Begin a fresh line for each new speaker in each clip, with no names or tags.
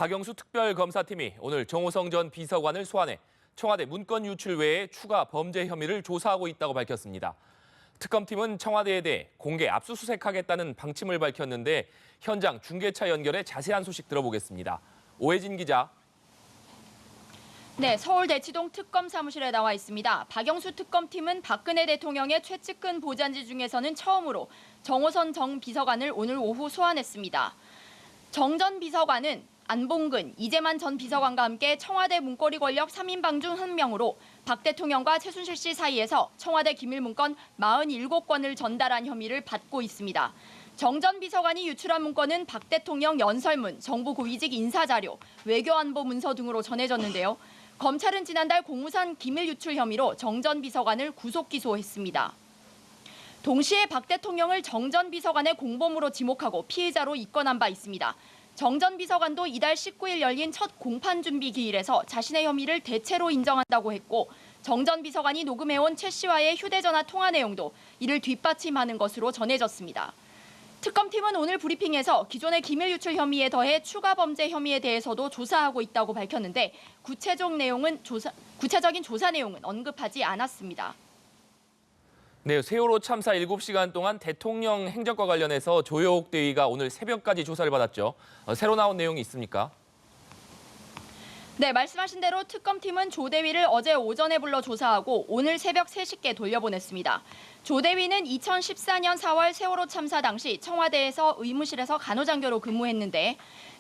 박영수 특별검사팀이 오늘 정호성 전 비서관을 소환해 청와대 문건 유출 외에 추가 범죄 혐의를 조사하고 있다고 밝혔습니다. 특검팀은 청와대에 대해 공개 압수수색하겠다는 방침을 밝혔는데 현장 중계차 연결해 자세한 소식 들어보겠습니다. 오혜진 기자.
네, 서울 대치동 특검 사무실에 나와 있습니다. 박영수 특검팀은 박근혜 대통령의 최측근 보좌진 중에서는 처음으로 정호성 전 비서관을 오늘 오후 소환했습니다. 정 전 비서관은 안봉근, 이재만 전 비서관과 함께 청와대 문고리 권력 3인방 중 한 명으로 박 대통령과 최순실 씨 사이에서 청와대 기밀 문건 47건을 전달한 혐의를 받고 있습니다. 정 전 비서관이 유출한 문건은 박 대통령 연설문, 정부 고위직 인사자료, 외교안보 문서 등으로 전해졌는데요. 검찰은 지난달 공무상 기밀 유출 혐의로 정 전 비서관을 구속 기소했습니다. 동시에 박 대통령을 정 전 비서관의 공범으로 지목하고 피해자로 입건한 바 있습니다. 정 전 비서관도 이달 19일 열린 첫 공판 준비 기일에서 자신의 혐의를 대체로 인정한다고 했고 정 전 비서관이 녹음해온 최 씨와의 휴대전화 통화 내용도 이를 뒷받침하는 것으로 전해졌습니다. 특검팀은 오늘 브리핑에서 기존의 기밀 유출 혐의에 더해 추가 범죄 혐의에 대해서도 조사하고 있다고 밝혔는데 구체적인 조사 내용은 언급하지 않았습니다.
네, 세월호 참사 7시간 동안 대통령 행적과 관련해서 조여옥 대위가 오늘 새벽까지 조사를 받았죠. 새로 나온 내용이 있습니까?
네, 말씀하신 대로 특검팀은 조 대위를 어제 오전에 불러 조사하고 오늘 새벽 3시께 돌려보냈습니다. 조 대위는 2014년 4월 세월호 참사 당시 청와대에서 의무실에서 간호장교로 근무했는데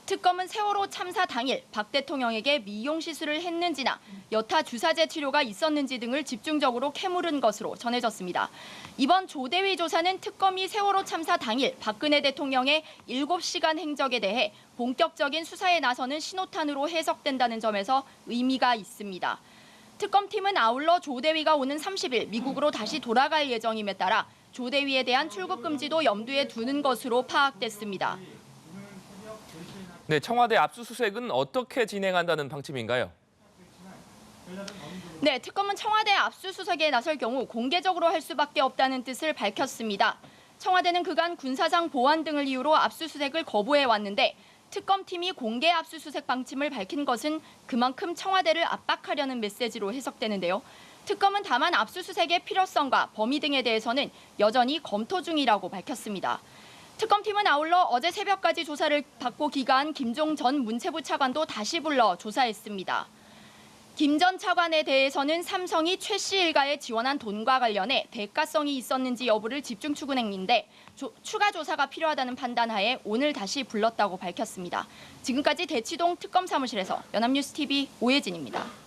특검은 세월호 참사 당일 박 대통령에게 미용 시술을 했는지나 여타 주사제 치료가 있었는지 등을 집중적으로 캐물은 것으로 전해졌습니다. 이번 조 대위 조사는 특검이 세월호 참사 당일 박근혜 대통령의 7시간 행적에 대해 본격적인 수사에 나서는 신호탄으로 해석된다는 점에서 의미가 있습니다. 특검팀은 아울러 조 대위가 오는 30일 미국으로 다시 돌아갈 예정임에 따라 조 대위에 대한 출국 금지도 염두에 두는 것으로 파악됐습니다.
네, 청와대 압수수색은 어떻게 진행한다는 방침인가요?
네, 특검은 청와대 압수수색에 나설 경우 공개적으로 할 수밖에 없다는 뜻을 밝혔습니다. 청와대는 그간 군사상 보안 등을 이유로 압수수색을 거부해 왔는데 특검팀이 공개 압수수색 방침을 밝힌 것은 그만큼 청와대를 압박하려는 메시지로 해석되는데요. 특검은 다만 압수수색의 필요성과 범위 등에 대해서는 여전히 검토 중이라고 밝혔습니다. 특검팀은 아울러 어제 새벽까지 조사를 받고 귀가한 김종 전 문체부 차관도 다시 불러 조사했습니다. 김 전 차관에 대해서는 삼성이 최 씨 일가에 지원한 돈과 관련해 대가성이 있었는지 여부를 집중 추궁했는데 추가 조사가 필요하다는 판단하에 오늘 다시 불렀다고 밝혔습니다. 지금까지 대치동 특검 사무실에서 연합뉴스TV 오혜진입니다.